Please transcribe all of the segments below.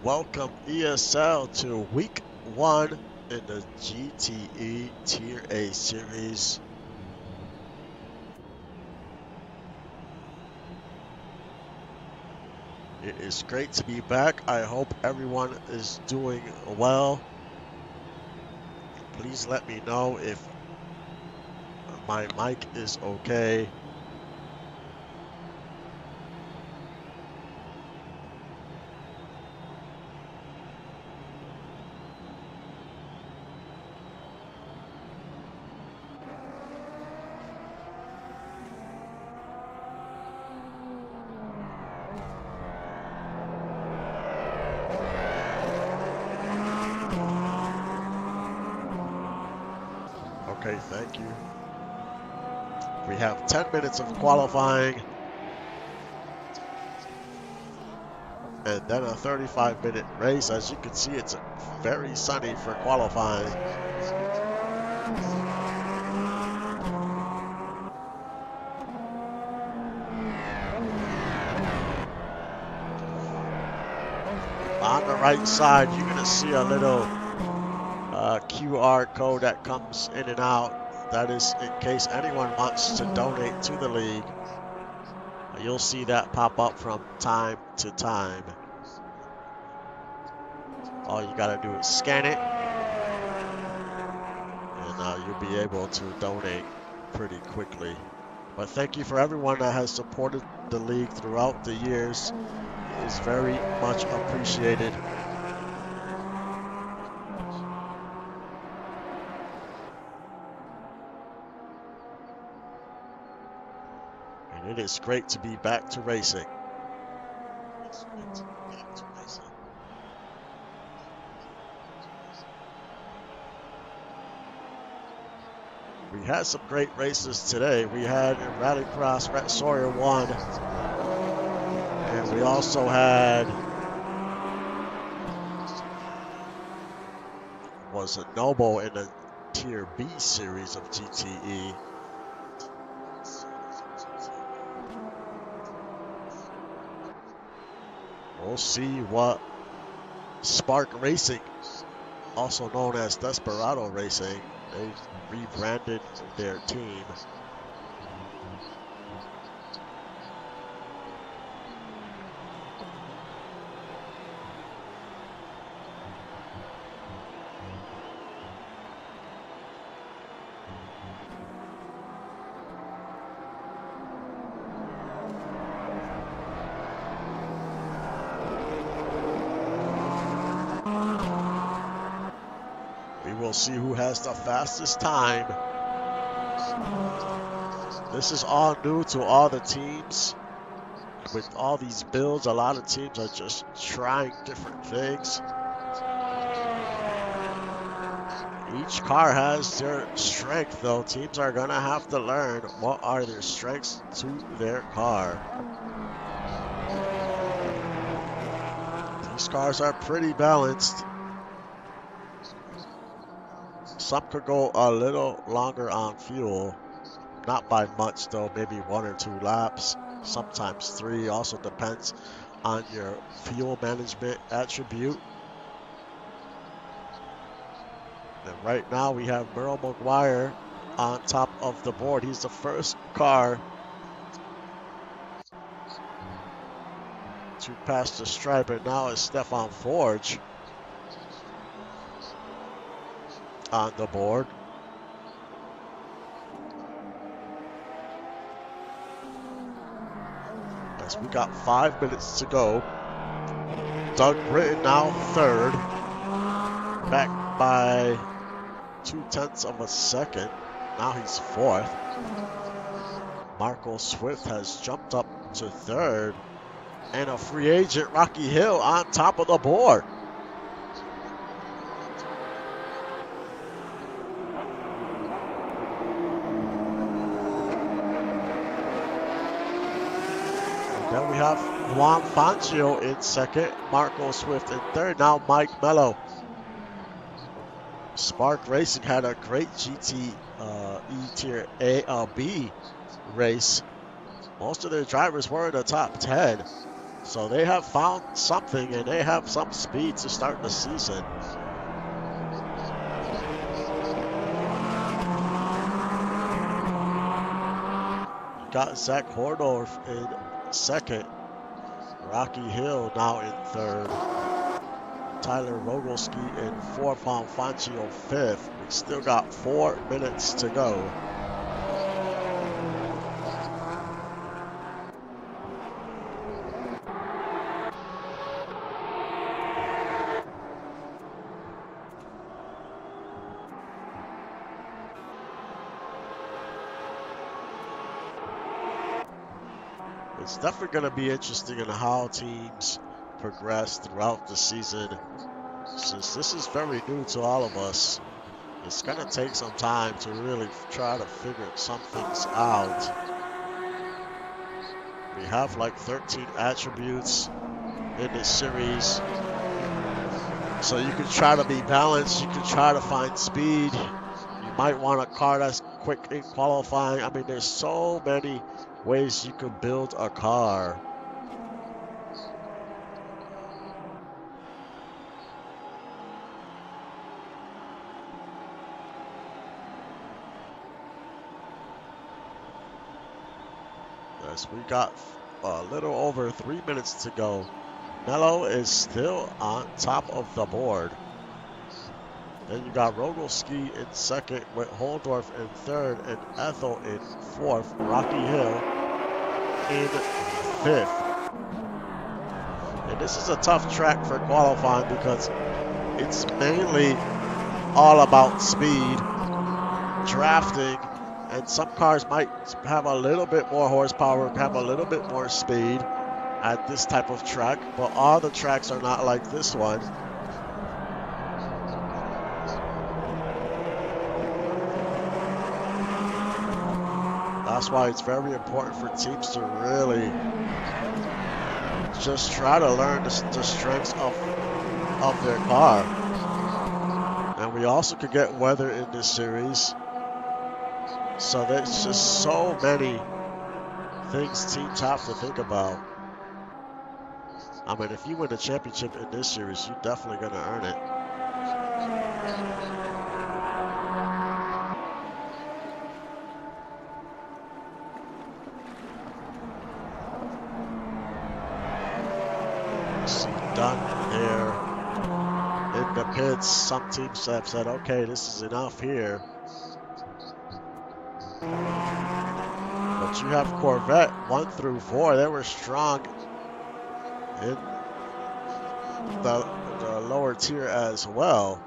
welcome ESL to week 1 in the GTE Tier A series. It is great to be back. I hope everyone is doing well. Please let me know if my mic is okay. Okay, thank you. We have 10 minutes of qualifying and then a 35-minute race. As you can see, it's very sunny for qualifying. On the right side, you're going to see a little QR code that comes in and out. That is in case anyone wants to donate to the league. You'll see that pop up from time to time. All you got to do is scan it, and you'll be able to donate pretty quickly. But thank you for everyone that has supported the league throughout the years. It is very much appreciated. And it is great to be back to racing. We had some great races today. We had in Rallycross, Rhett Sawyer won. And we also had, was it Noble in the Tier B series of GTE. We'll see what Spark Racing, also known as Desperado Racing, they rebranded their team. We'll see who has the fastest time. This is all new to all the teams. With all these builds, a lot of teams are just trying different things. Each car has their strength, though. Teams are going to have to learn what are their strengths to their car. These cars are pretty balanced. Some could go a little longer on fuel. Not by much, though. Maybe 1 or 2 laps. Sometimes 3. Also depends on your fuel management attribute. And right now we have Merle McGuire on top of the board. He's the first car to pass the stripe, and now it's Stefan Forge on the board. As we got 5 minutes to go. Doug Britton now third, back by 0.2 of a second. Now he's fourth. Marco Swift has jumped up to third, and a free agent, Rocky Hill, on top of the board. Then we have Juan Fangio in second, Marco Swift in third. Now Mike Mello. Spark Racing had a great GTE Tier A B race. Most of their drivers were in the top 10. So they have found something, and they have some speed to start the season. You got Zach Hordorf in second, Rocky Hill now in third, Tyler Rogalski in fourth, Juan Fangio fifth. We still got 4 minutes to go. It's definitely going to be interesting in how teams progress throughout the season. Since this is very new to all of us, it's going to take some time to really try to figure some things out. We have like 13 attributes in this series. So you can try to be balanced. You can try to find speed. You might want a car that's quick in qualifying. I mean, there's so many ways you could build a car. Yes, we got a little over 3 minutes to go. Mello is still on top of the board. Then you got Rogalski in second with Holdorf in third and Ethel in fourth. Rocky Hill in fifth. And this is a tough track for qualifying because it's mainly all about speed, drafting, and some cars might have a little bit more horsepower, have a little bit more speed at this type of track, but all the tracks are not like this one. That's why it's very important for teams to really just try to learn the strengths of their car. And we also could get weather in this series. So there's just so many things teams have to think about. I mean, if you win the championship in this series, you're definitely going to earn it. You see Dunn there in the pits. Some teams have said, okay, this is enough here. But you have Corvette 1 through 4. They were strong in the lower tier as well.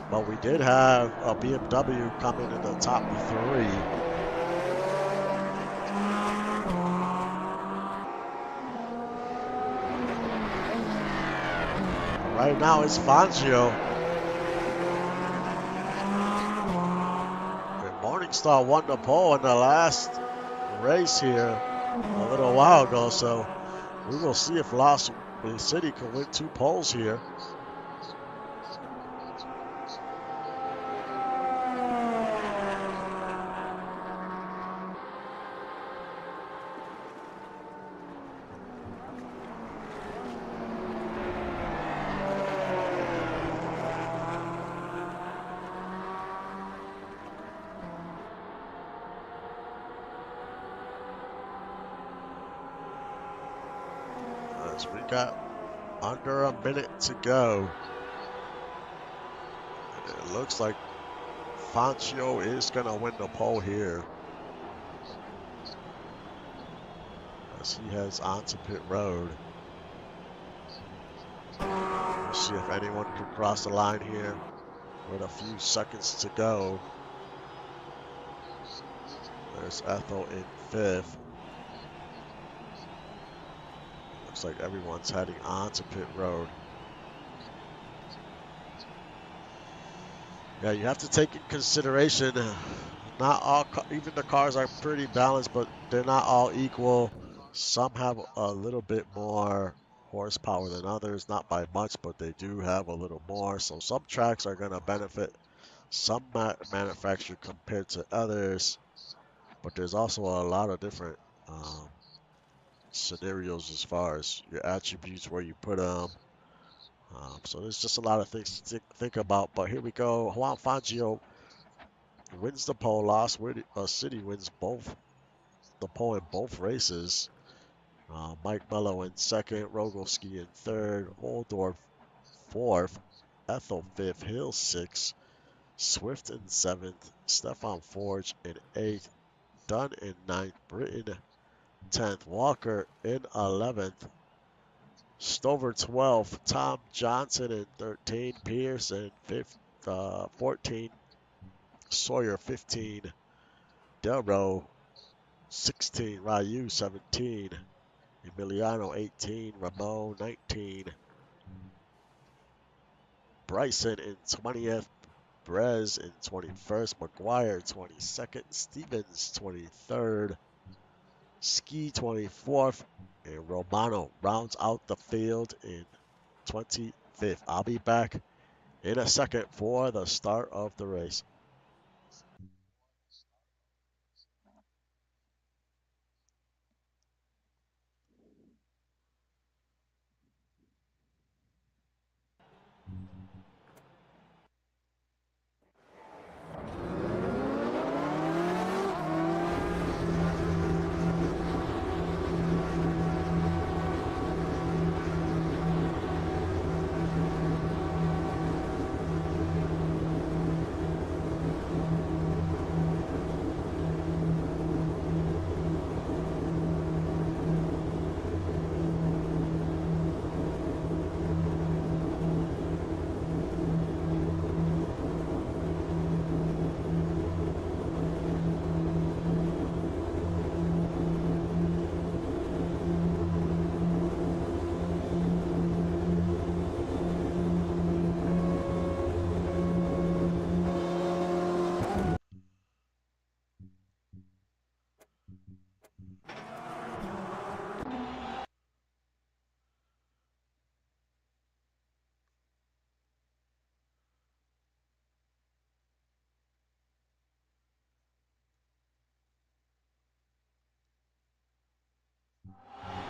But we did have a BMW coming in the top 3. Right now it's Fangio. And Morningstar won the pole in the last race here a little while ago, so we will see if Lost City can win 2 poles here. As we got under a minute to go. And it looks like Fangio is going to win the pole here, as he heads onto pit road. We'll see if anyone can cross the line here with a few seconds to go. There's Ethel in 5th. Looks like everyone's heading onto pit road. Yeah, you have to take in consideration, not all, even the cars are pretty balanced, but they're not all equal. Some have a little bit more horsepower than others, not by much, but they do have a little more. So some tracks are going to benefit some manufacturer compared to others, but there's also a lot of different scenarios as far as your attributes, where you put them. So there's just a lot of things to think about. But here we go. Juan Fangio wins the pole. Lost City wins both the pole in both races. Mike Mello in second, Rogolski in third, Holdorf fourth, Ethel fifth, Hill sixth, Swift in seventh, Stefan Forge in eighth, Dunn in ninth, Britton 10th, Walker in 11th, Stover 12th, Tom Johnson in 13th, Pierce in 14th, Sawyer 15th, Delro 16th, Ryu 17th, Emiliano 18th, Ramon 19th, Bryson in 20th, Brez in 21st, McGuire 22nd, Stevens 23rd, Ski 24th, and Romano rounds out the field in 25th. I'll be back in a second for the start of the race.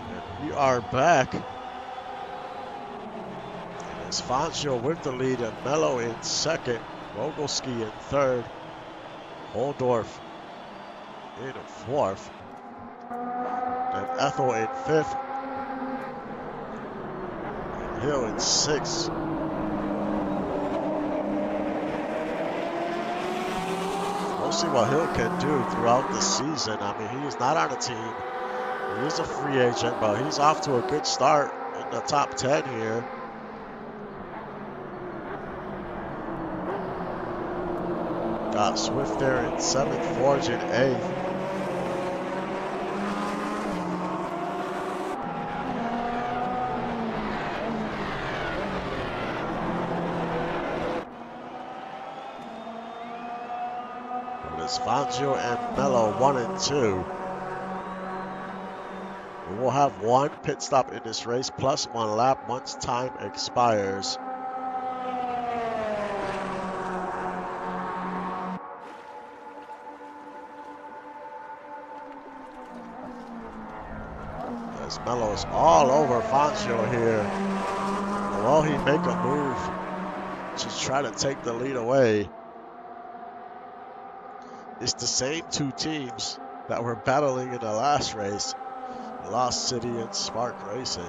And we are back. It's Fangio with the lead and Mello in second, Rogolski in third, Holdorf in fourth, and Ethel in fifth, and Hill in sixth. We'll see what Hill can do throughout the season. I mean, he is not on a team. He is a free agent, but he's off to a good start in the top 10 here. Got Swift there in 7th, Forge in 8th. But it's Fangio and Mello 1 and 2. We will have one pit stop in this race plus one lap once time expires. As Mello is all over Fangio here. Will he make a move to try to take the lead away? It's the same two teams that were battling in the last race, Lost City and Spark Racing.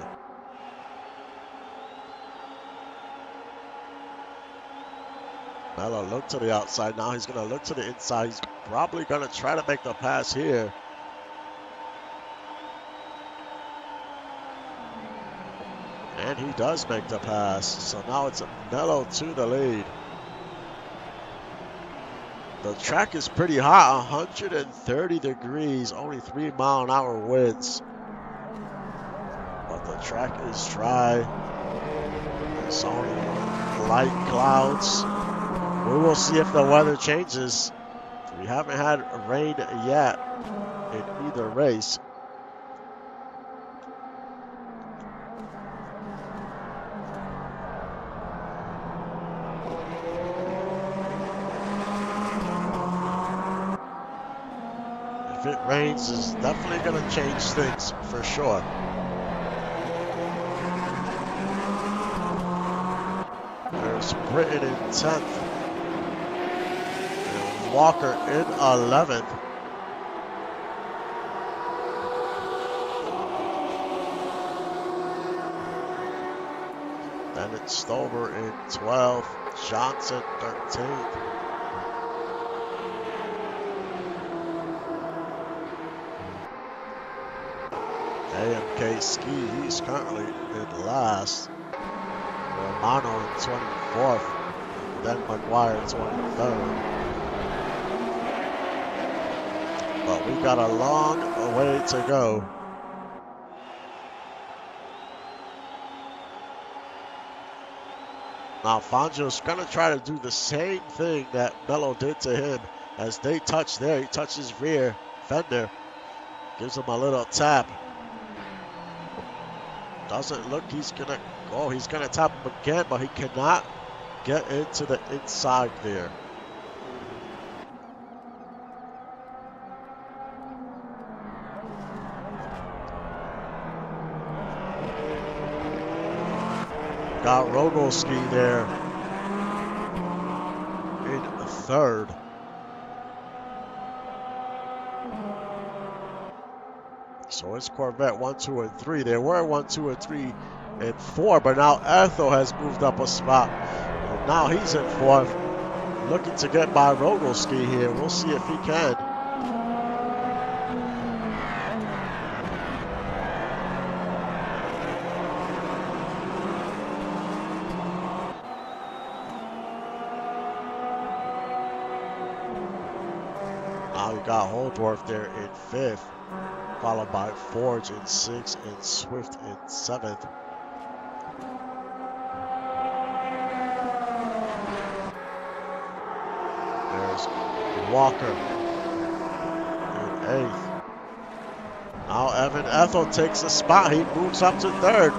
Mello looked to the outside. Now he's going to look to the inside. He's probably going to try to make the pass here. And he does make the pass. So now it's Mello to the lead. The track is pretty hot, 130 degrees, only 3-mile-an-hour winds. But the track is dry. It's only light clouds. We will see if the weather changes. We haven't had rain yet in either race. If it rains, is definitely going to change things for sure. There's Britton in 10th. And Walker in 11th. Then it's Stover in 12th. Johnson 13th. AMK Ski, he's currently in last. Romano in 24th. Then McGuire 23rd. But we got a long way to go. Now Fangio's going to try to do the same thing that Mello did to him. As they touch there, he touches rear fender. Gives him a little tap. Doesn't look he's going to go. He's going to tap him again, but he cannot get into the inside there. Got Rogolski there in 3rd. So it's Corvette 1, 2, and 3. They were 1, 2, and 3, and 4, but now Ethel has moved up a spot. And now he's in 4th, looking to get by Rogolski here. We'll see if he can. Now we got Holdorf there in 5th. Followed by Forge in 6th and Swift in 7th. There's Walker in 8th. Now Evan Ethel takes a spot. He moves up to 3rd.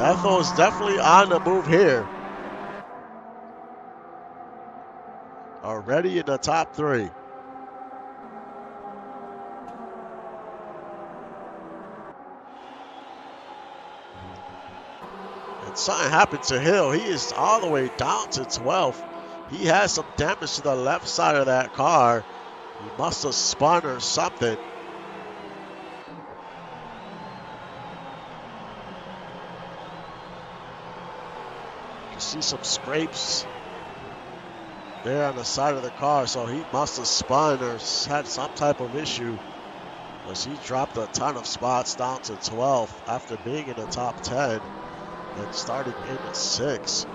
Ethel is definitely on the move here. Already in the top 3. Something happened to Hill. He is all the way down to 12th. He has some damage to the left side of that car. He must have spun or something. You see some scrapes there on the side of the car, so he must have spun or had some type of issue. Because he dropped a ton of spots down to 12th after being in the top 10. And starting in 6.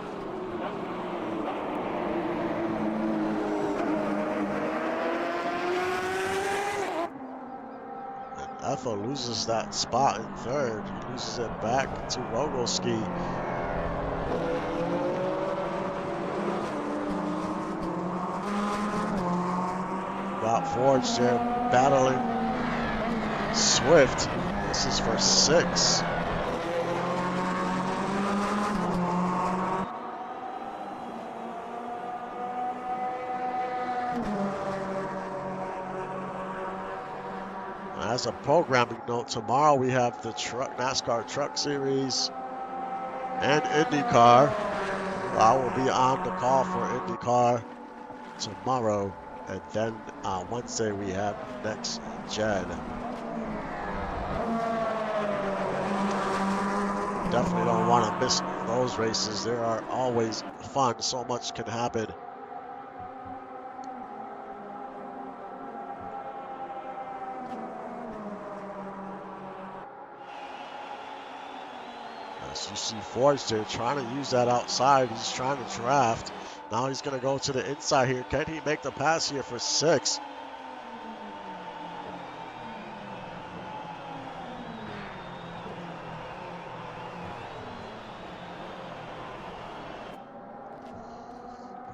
And Ethel loses that spot in 3rd. He loses it back to Rogolski. Got Forge there battling Swift. This is for 6. As a programming note, tomorrow we have the NASCAR Truck Series and IndyCar. I will be on the call for IndyCar tomorrow, and then Wednesday we have Next Gen. Definitely don't want to miss those races. They are always fun. So much can happen. You see Forge there trying to use that outside. He's trying to draft. Now he's going to go to the inside here. Can he make the pass here for 6?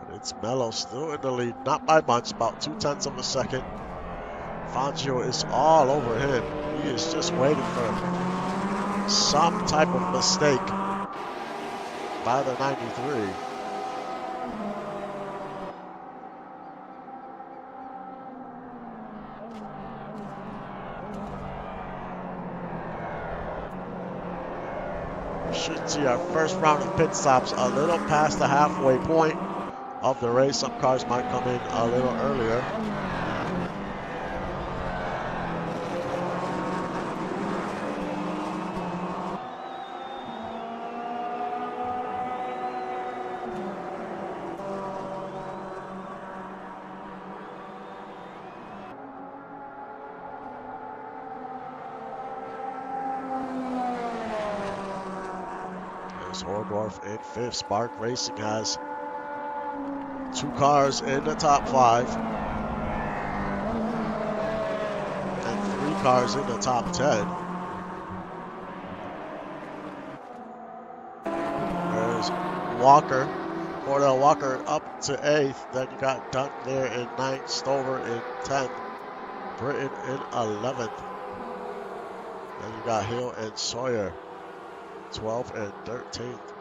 But it's Mello still in the lead. Not by much, about 0.2 of a second. Fangio is all over him. He is just waiting for some type of mistake by the 93. We should see our first round of pit stops a little past the halfway point of the race. Some cars might come in a little earlier. There's Hordorf in fifth. Spark Racing has 2 cars in the top 5 and 3 cars in the top 10. There's Walker, Cordell Walker up to 8th. Then you got Dunk there in 9th, Stover in 10th, Britton in 11th. Then you got Hill and Sawyer 12th and 13th.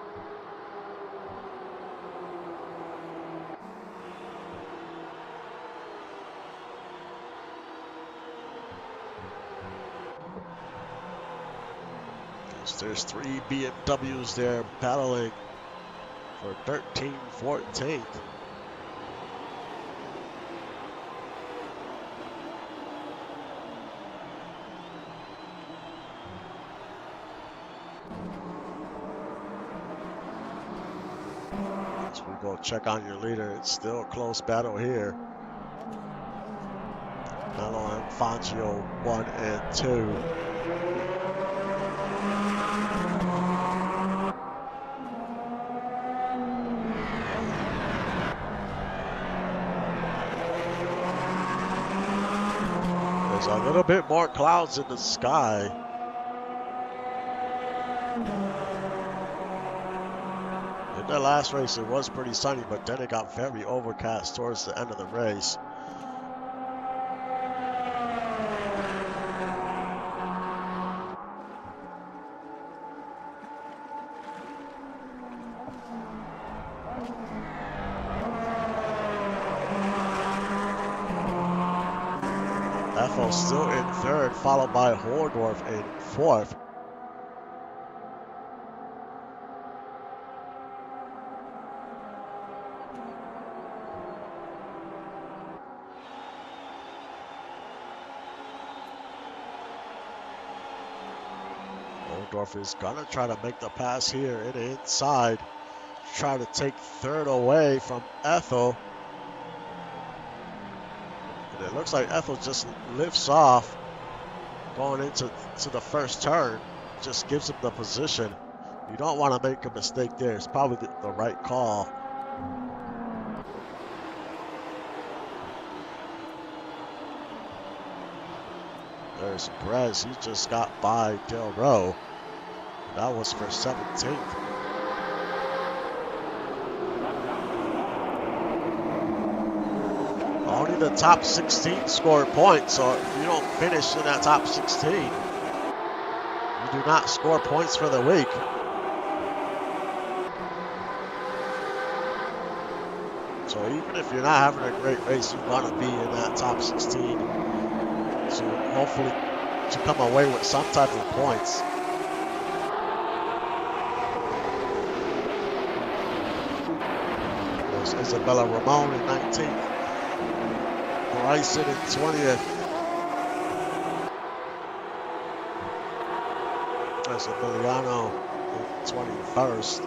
There's 3 BMWs there battling for 13th, 14th. As we go check on your leader, it's still a close battle here. Mello and Fangio 1 and 2. There's a little bit more clouds in the sky. In the last race, it was pretty sunny, but then it got very overcast towards the end of the race. Ethel still in 3rd, followed by Hordorf in 4th. Hordorf is gonna try to make the pass here in the inside, try to take 3rd away from Ethel. And it looks like Ethel just lifts off going into the first turn, just gives him the position. You don't want to make a mistake there. It's probably the right call. There's Perez. He just got by Del Rowe. That was for 17th. Only the top 16 score points, so if you don't finish in that top 16, you do not score points for the week. So even if you're not having a great race, you want to be in that top 16. So hopefully to come away with some type of points. There's Isabella Ramon in 19th. Bryson in 20th. There's Emiliano in 21st.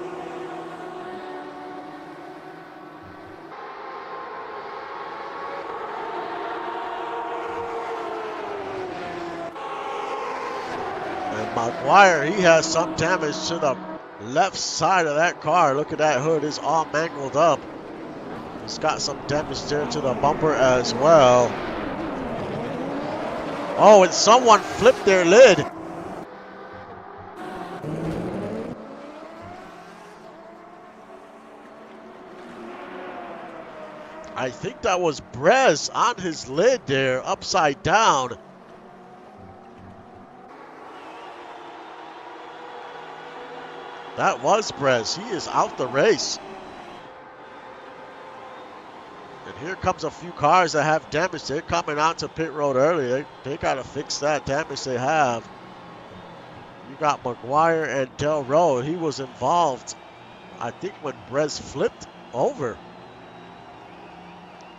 And Maguire, he has some damage to the left side of that car. Look at that hood, it's all mangled up. It's got some damage there to the bumper as well. Oh, and someone flipped their lid. I think that was Brez on his lid there, upside down. That was Brez. He is out the race. And here comes a few cars that have damage. They're coming out to pit road early. They got to fix that damage they have. You got McGuire and Del Rowe. He was involved, I think, when Brez flipped over.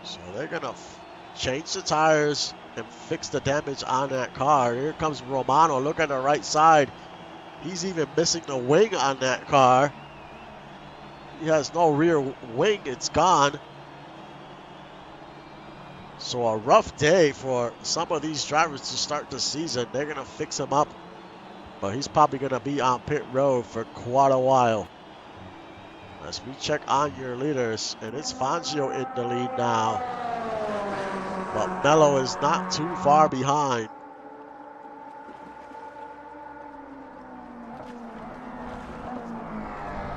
So they're going to change the tires and fix the damage on that car. Here comes Romano. Look at the right side. He's even missing the wing on that car. He has no rear wing. It's gone. So a rough day for some of these drivers to start the season. They're going to fix him up, but he's probably going to be on pit road for quite a while. As we check on your leaders, and it's Fangio in the lead now, but Mello is not too far behind.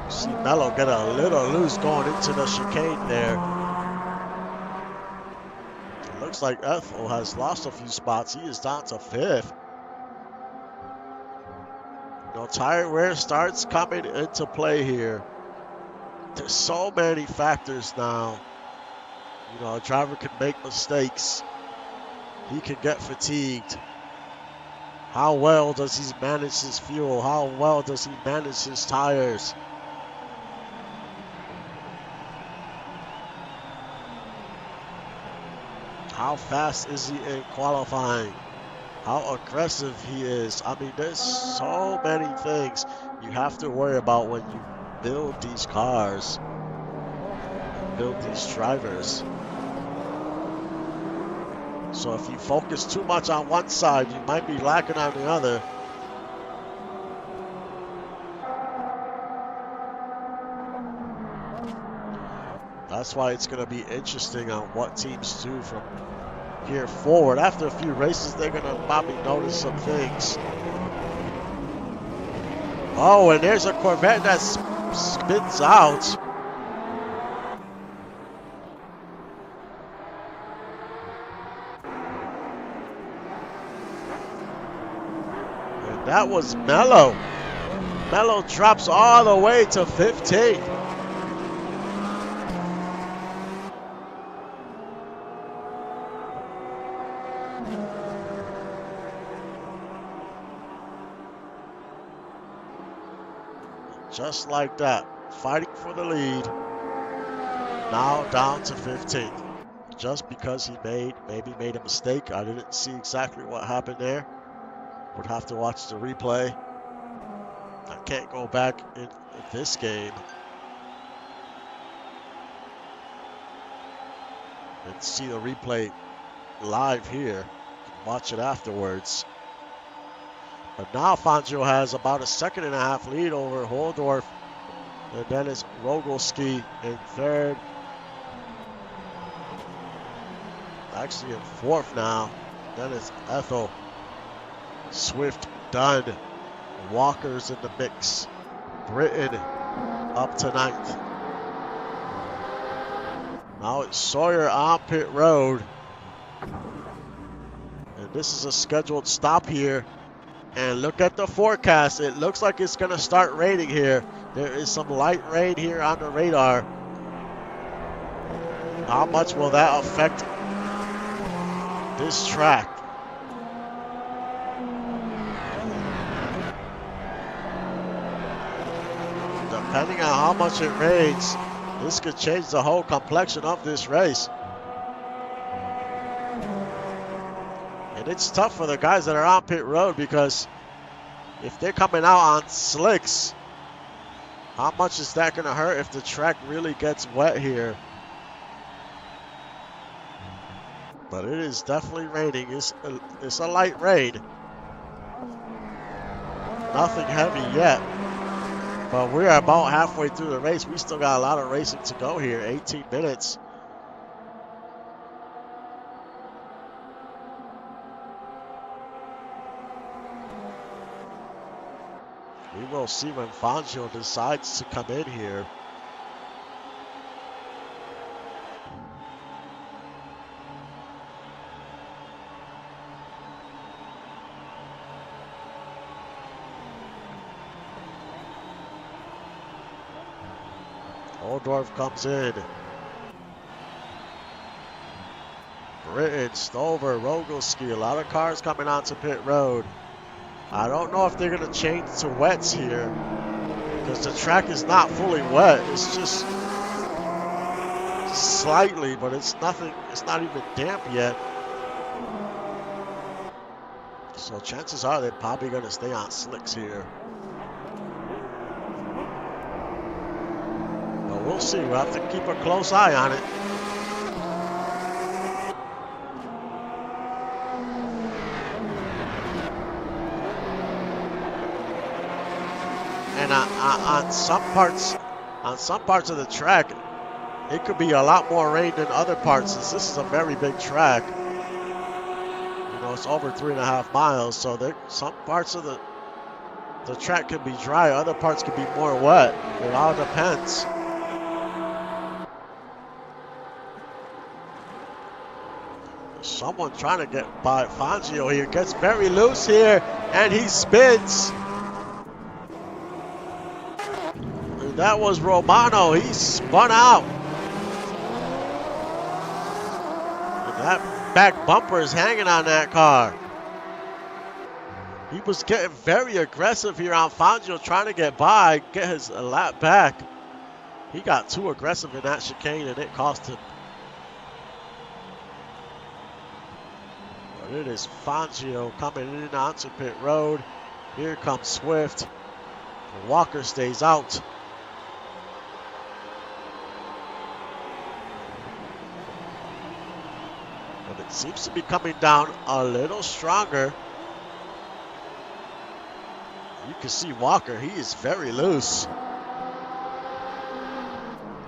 See Mello get a little loose going into the chicane there. It looks like Ethel has lost a few spots. He is down to 5th. Tire wear starts coming into play here. There's so many factors now. A driver can make mistakes. He can get fatigued. How well does he manage his fuel? How well does he manage his tires? How fast is he in qualifying? How aggressive he is. I mean, there's so many things you have to worry about when you build these cars, build these drivers. So if you focus too much on one side, you might be lacking on the other. That's why it's going to be interesting on what teams do from here forward. After a few races, they're going to probably notice some things. Oh, and there's a Corvette that spins out. And that was Mello. Mello drops all the way to 15th. Just like that, fighting for the lead, now down to 15th. Just because he maybe made a mistake. I didn't see exactly what happened there. Would have to watch the replay. I can't go back in this game and see the replay live here. Watch it afterwards. But now Fangio has about a 1.5 lead over Holdorf. And then it's Rogalski in 3rd. Actually in 4th now. Then it's Ethel. Swift done. Walker's in the mix. Britton up to 9th. Now it's Sawyer on pit road. And this is a scheduled stop here. And look at the forecast. It looks like it's going to start raining here. There is some light rain here on the radar. How much will that affect this track? Depending on how much it rains, this could change the whole complexion of this race. And it's tough for the guys that are on pit road because if they're coming out on slicks, how much is that going to hurt if the track really gets wet here? But it is definitely raining. It's a light rain. Nothing heavy yet. But we're about halfway through the race. We still got a lot of racing to go here. 18 minutes. We will see when Fangio decides to come in here. Oldorf comes in. Britton, Stover, Rogalski, a lot of cars coming onto pit road. I don't know if they're going to change to wets here because the track is not fully wet. It's just slightly, but it's nothing. It's not even damp yet. So chances are they're probably going to stay on slicks here. But we'll see. We'll have to keep a close eye on it. And on some parts of the track, it could be a lot more rain than other parts, since this is a very big track. You know, it's over 3.5 miles, so some parts of the track could be dry, other parts could be more wet. It all depends. Someone trying to get by Fangio here, gets very loose here, and he spins. And that was Romano, he spun out. That back bumper is hanging on that car. He was getting very aggressive here on Fangio, trying to get by, get his lap back. He got too aggressive in that chicane and it cost him. But it is Fangio coming in onto pit road. Here comes Swift. Walker stays out. It seems to be coming down a little stronger. You can see Walker, he is very loose.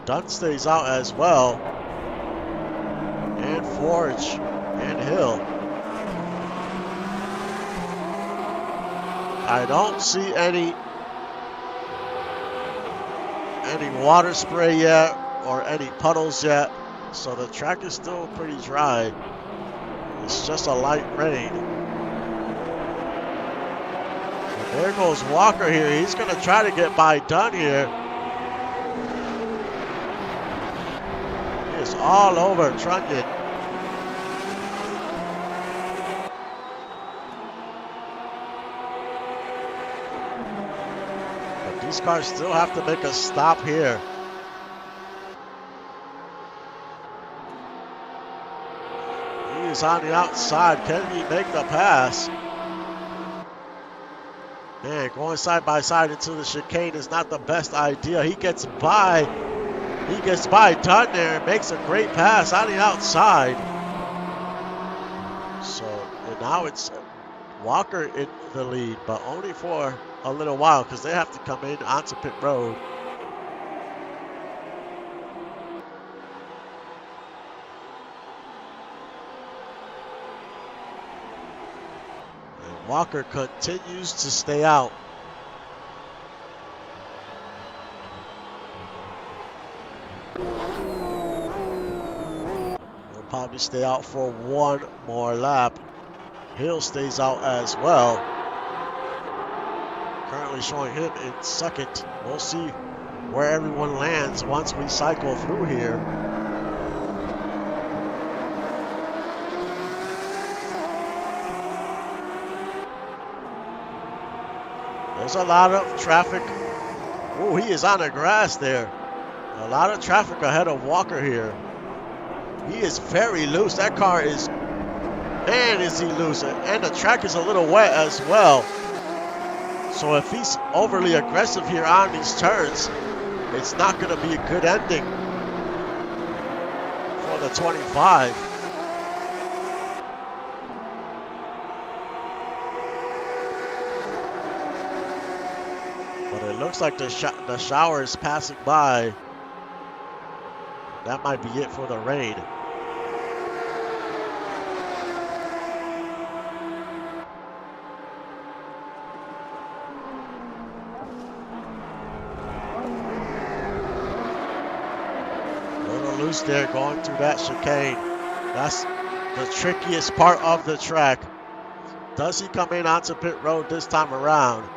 Dunn stays out as well. And Forge and Hill. I don't see any water spray yet or any puddles yet. So the track is still pretty dry. It's just a light rain. And there goes Walker here. He's going to try to get by Dunn here. He is all over Trunnion. But these cars still have to make a stop here. On the outside, can he make the pass? Man, going side by side into the chicane is not the best idea. He gets by Dunn there and makes a great pass on the outside. So and now it's Walker in the lead, but only for a little while because they have to come in onto pit road. Walker continues to stay out. He'll probably stay out for one more lap. Hill stays out as well. Currently showing him in second. We'll see where everyone lands once we cycle through here. There's a lot of traffic. Oh, he is on the grass there. A lot of traffic ahead of Walker here. He is very loose. That car is, man, is he loose. And the track is a little wet as well. So if he's overly aggressive here on these turns, it's not going to be a good ending for the 25. It looks like the shower is passing by. That might be it for the rain. A little loose there going through that chicane. That's the trickiest part of the track. Does he come in onto pit road this time around?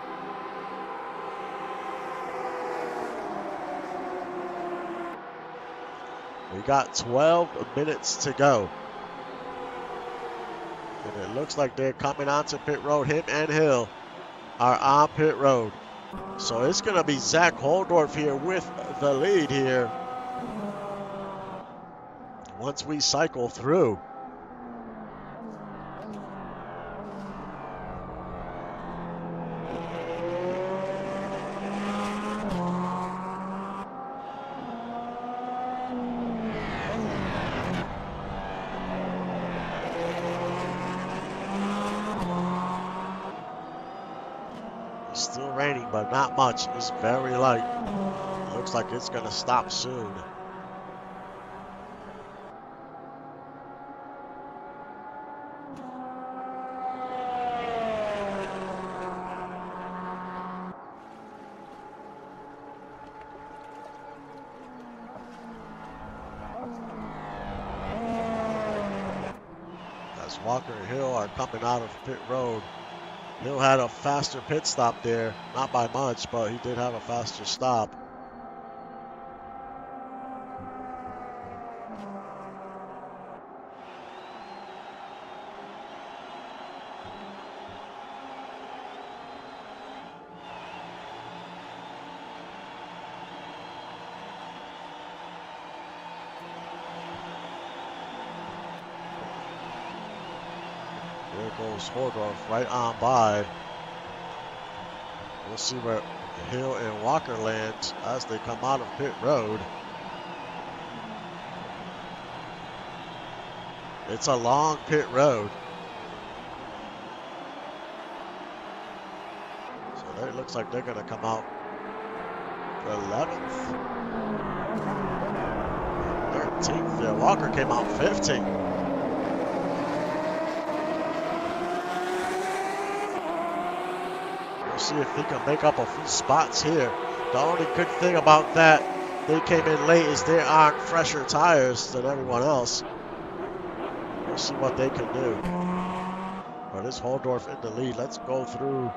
We got 12 minutes to go. And it looks like they're coming onto pit road, him and Hill. are on pit road. So it's going to be Zach Holdorf here with the lead here once we cycle through. It's still raining, but not much. It's very light. It looks like it's going to stop soon. As Walker and Hill are coming out of pit road. Hill had a faster pit stop there, not by much, but he did have a faster stop. There goes Holdorf right on by. We'll see where Hill and Walker land as they come out of pit road. It's a long pit road. So it looks like they're going to come out 11th. 13th. Yeah, Walker came out 15th. See if he can make up a few spots here. The only good thing about that, they came in late, is they aren't fresher tires than everyone else. We'll see what they can do. But it's Holdorf in the lead. Let's go through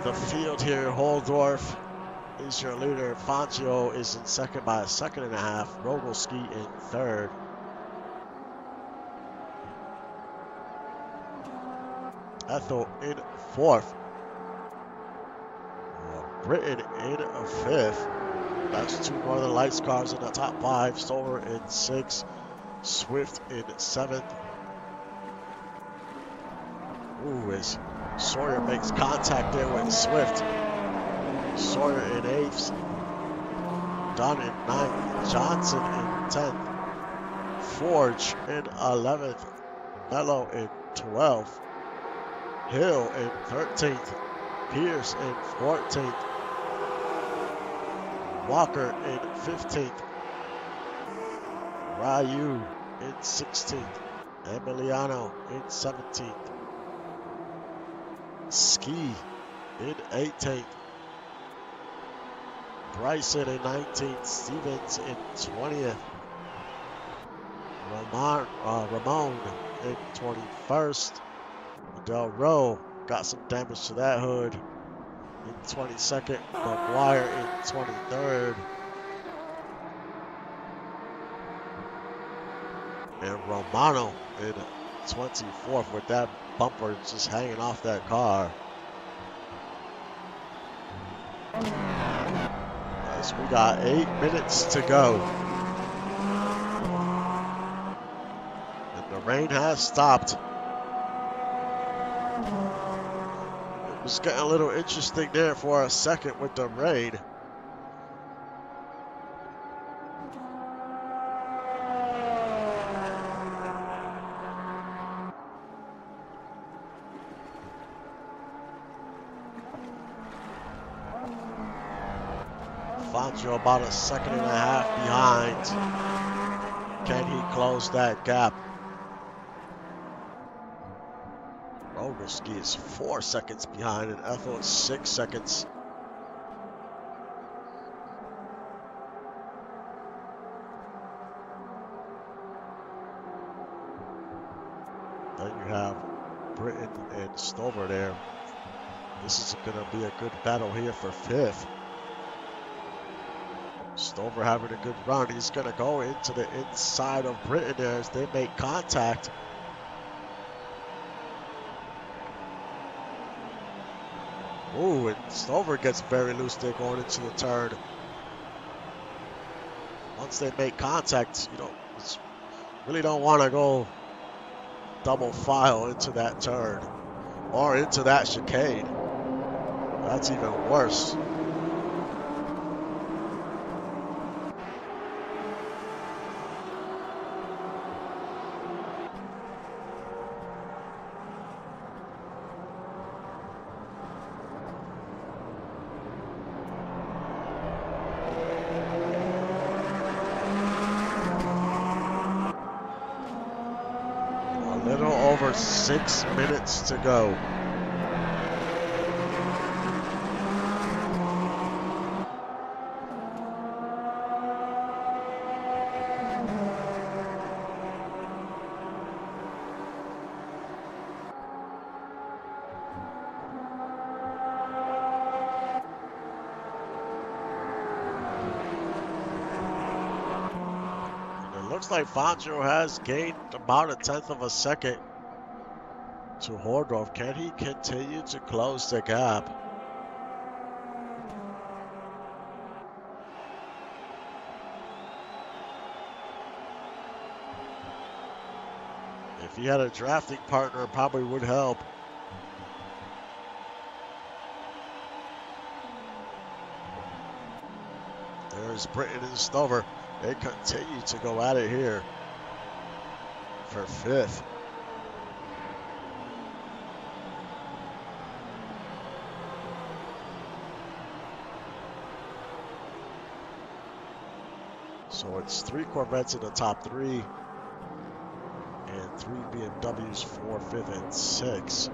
the field here. Holdorf is your leader. Fangio is in second by a second and a half. Rogalski in third. Ethel in fourth. Britton in fifth. That's two Northern Lights cars in the top five. Stover in sixth. Swift in seventh. Ooh, as Sawyer makes contact there with Swift. Sawyer in eighth. Dunn in ninth. Johnson in 10th. Forge in 11th. Mello in 12th. Hill in 13th, Pierce in 14th, Walker in 15th, Ryu in 16th, Emiliano in 17th, Ski in 18th, Bryson in 19th, Stevens in 20th, Ramon in 21st, Del Rowe got some damage to that hood in 22nd. McGuire in 23rd. And Romano in 24th with that bumper just hanging off that car. As we got 8 minutes to go. And the rain has stopped. It was getting a little interesting there for a second with the rain. Fangio about a second and a half behind. Can he close that gap? Rogalski is 4 seconds behind, and Ethel is 6 seconds. Then you have Britton and Stover there. This is going to be a good battle here for fifth. Stover having a good run. He's going to go into the inside of Britton there as they make contact. Ooh, and Stover gets very loose there going into the turn. Once they make contact, you really don't want to go double file into that turn or into that chicane. That's even worse. A little over 6 minutes to go. Looks like Fangio has gained about 1/10 of a second to Hordorf. Can he continue to close the gap? If he had a drafting partner, it probably would help. There's Britton and Stover. They continue to go at it here for 5th. So it's 3 Corvettes in the top 3 and 3 BMWs, 4, 5th, and 6.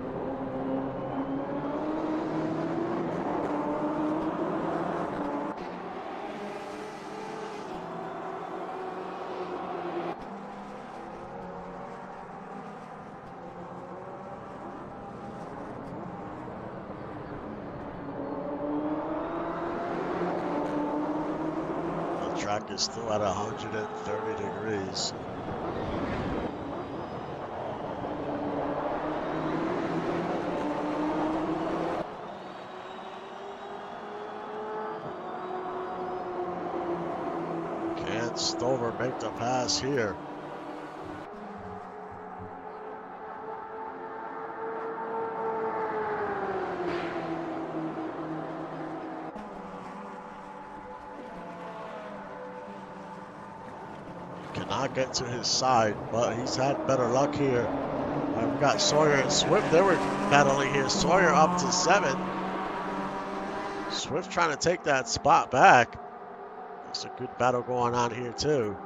Track is still at 130 degrees. Can Stover make the pass here? Cannot get to his side, but he's had better luck here. We got Sawyer and Swift. They were battling here. Sawyer up to 7. Swift trying to take that spot back. There's a good battle going on here too.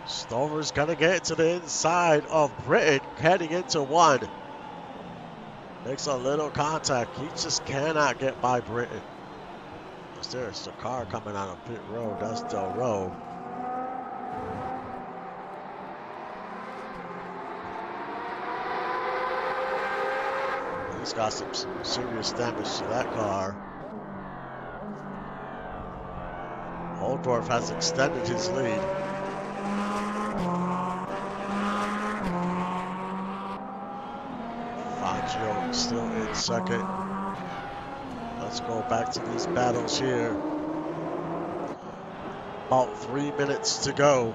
Stover's gonna get it to the inside of Britton, heading into 1. Makes a little contact. He just cannot get by Britton. There's the car coming out of pit road. That's Del Rowe. He's got some serious damage to that car. Hordorf has extended his lead. Fangio still in 2nd. Let's go back to these battles here. About 3 minutes to go.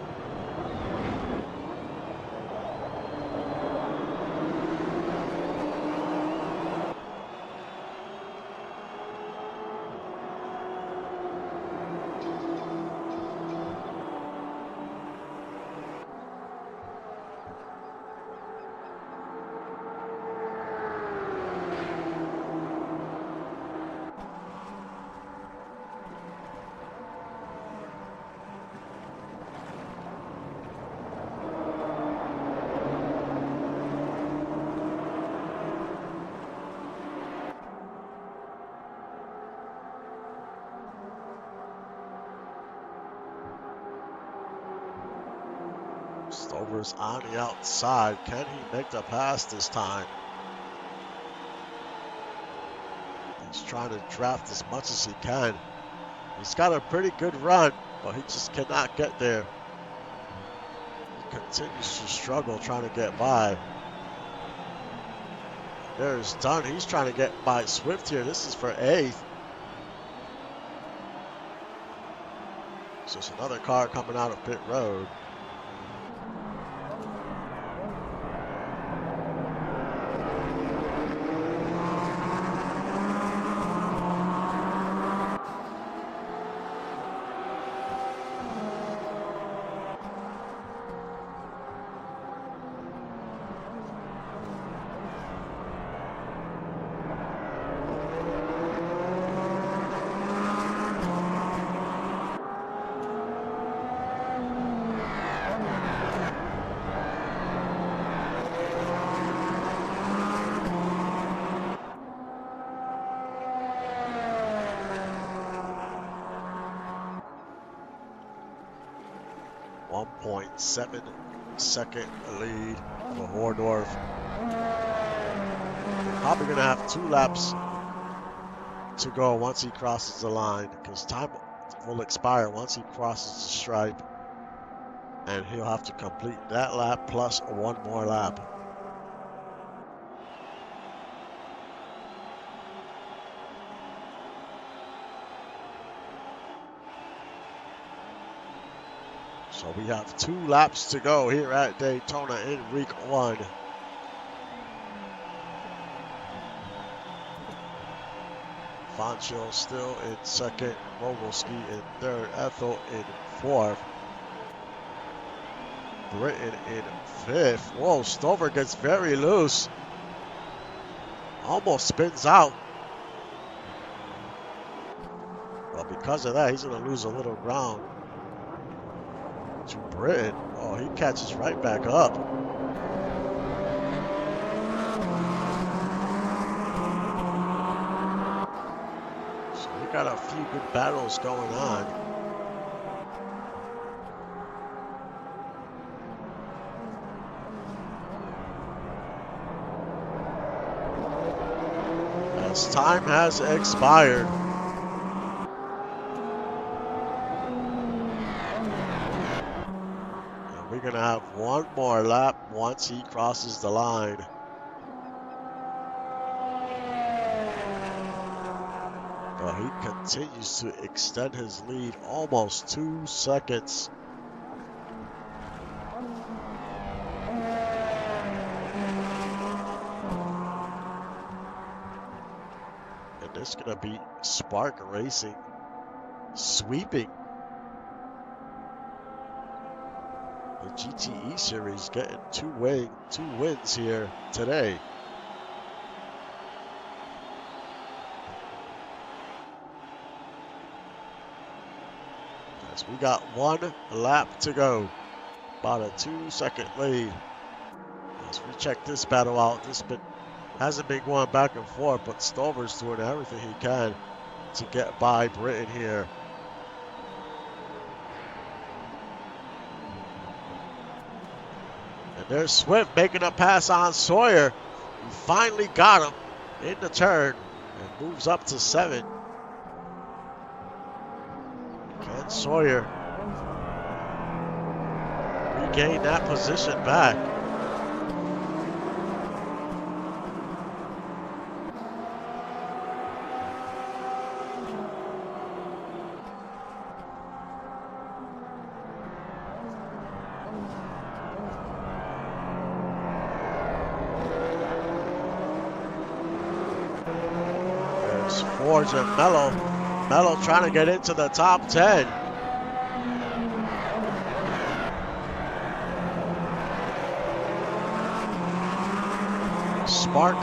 Stover's on the outside. Can he make the pass this time? He He's trying to draft as much as he can. He's got a pretty good run, but he just cannot get there. He continues to struggle trying to get by. There's Dunn. He's trying to get by Swift here. This is for 8th. So it's another car coming out of pit road. .7-second lead for Hordorf. Probably going to have 2 laps to go once he crosses the line, because time will expire once he crosses the stripe, and he'll have to complete that lap plus 1 more lap. So we have 2 laps to go here at Daytona in week 1. Fancho still in 2nd, Rogalski in 3rd, Ethel in 4th, Britton in 5th. Whoa, Stover gets very loose. Almost spins out. Well, because of that, he's going to lose a little ground to Britton. Oh, he catches right back up. So we got a few good battles going on. As time has expired. We're going to have 1 more lap once he crosses the line. But he continues to extend his lead almost 2 seconds. And this is going to be Spark Racing sweeping the GTE series, getting 2 wins here today. As we got 1 lap to go, about a 2-second lead. As we check this battle out, hasn't been going back and forth, but Stover's doing everything he can to get by Britton here. And there's Swift making a pass on Sawyer. He finally got him in the turn and moves up to 7. Can Sawyer regain that position back? Forge and Mello. Mello trying to get into the top 10. Spark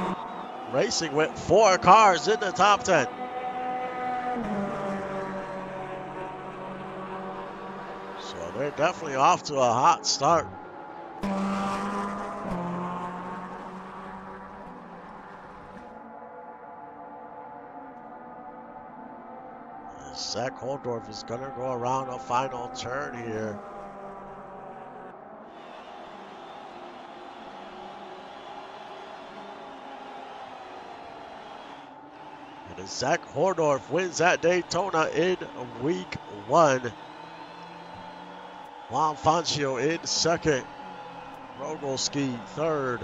Racing with 4 cars in the top 10. So they're definitely off to a hot start. Zach Holdorf is going to go around a final turn here. And Zach Hordorf wins at Daytona in week 1. Juan Fangio in second. Rogolski third.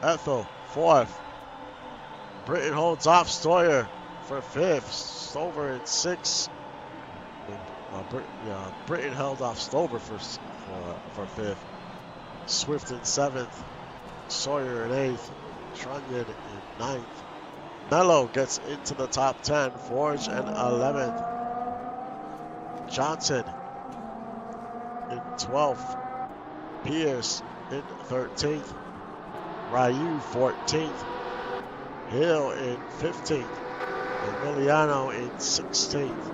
Ethel fourth. Britton holds off Stoyer for fifth. Stover in sixth. Britton held off Stover for fifth. Swift in seventh. Sawyer in eighth. Trunnion in ninth. Mello gets into the top 10. Forge in 11th. Johnson in 12th. Pierce in 13th. Ryu 14th. Hill in 15th. Emiliano in 16th.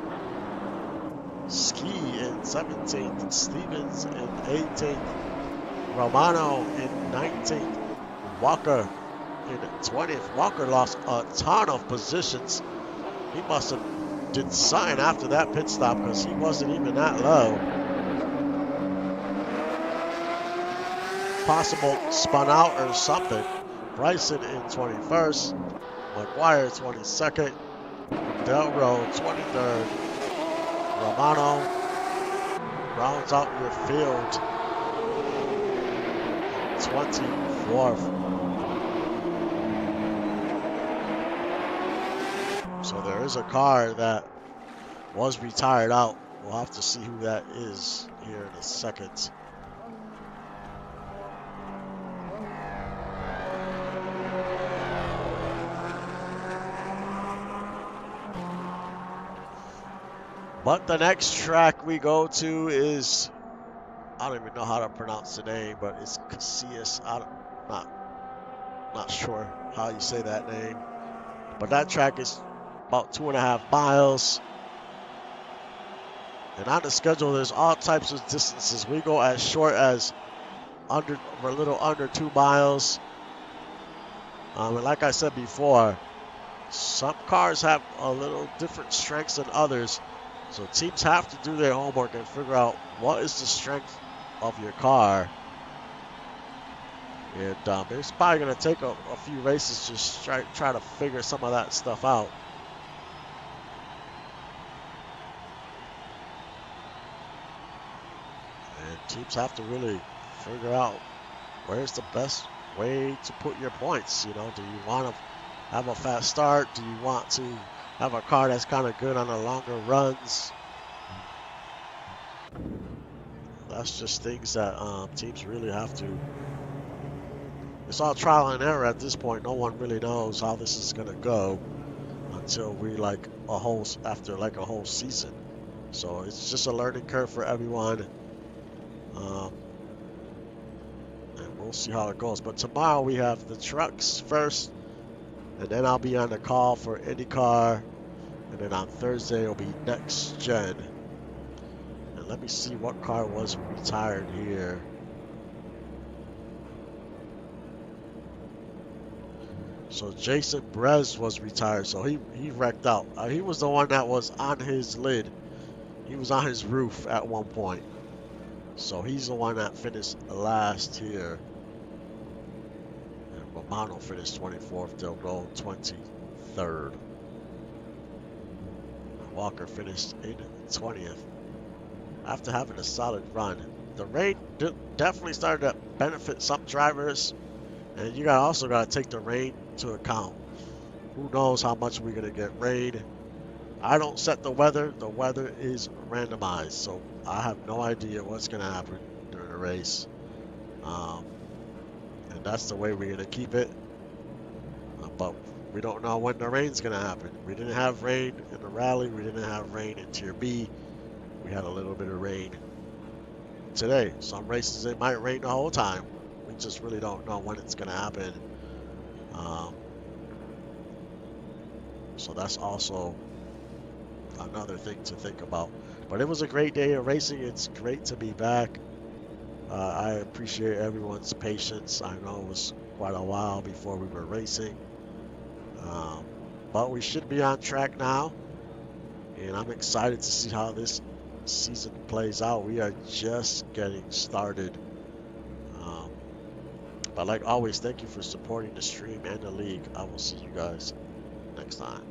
Ski in 17th. Stevens in 18th. Romano in 19th. Walker in 20th. Walker lost a ton of positions. He must have did something after that pit stop because he wasn't even that low. Possible spun out or something. Bryson in 21st. McGuire 22nd. Delro 23rd. Romano rounds out your field 24th. So there is a car that was retired out. We'll have to see who that is here in a second. But the next track we go to is, I don't even know how to pronounce the name, but it's Casillas. I'm not sure how you say that name. But that track is about 2.5 miles. And on the schedule, there's all types of distances. We go as short as a little under 2 miles. And like I said before, some cars have a little different strengths than others. So teams have to do their homework and figure out what is the strength of your car. And it's probably going to take a few races to just try to figure some of that stuff out. And teams have to really figure out where's the best way to put your points. You know, do you want to have a fast start? Do you want to have a car that's kind of good on the longer runs? That's just things that teams really have to. It's all trial and error at this point. No one really knows how this is gonna go until we after a whole season. So it's just a learning curve for everyone, and we'll see how it goes. But tomorrow we have the trucks first, and then I'll be on the call for IndyCar, and then on Thursday it'll be next gen. And let me see what car was retired here. So Jason Brez was retired, so he wrecked out. He was the one that was on his lid. He was on his roof at one point. So he's the one that finished last here. And Romano finished 24th. Del Go 23rd. Walker finished in 20th. After having a solid run. The rain definitely started to benefit some drivers. And you also got to take the rain to account. Who knows how much we're going to get rain. I don't set the weather. The weather is randomized. So I have no idea what's going to happen during the race. And that's the way we're going to keep it. But we don't know when the rain's going to happen. We didn't have rain in the rally. We didn't have rain in Tier B. We had a little bit of rain today. Some races, it might rain the whole time. We just really don't know when it's going to happen. So that's also another thing to think about. But it was a great day of racing. It's great to be back. I appreciate everyone's patience. I know it was quite a while before we were racing. But we should be on track now. And I'm excited to see how this season plays out. We are just getting started. But like always, thank you for supporting the stream and the league. I will see you guys next time.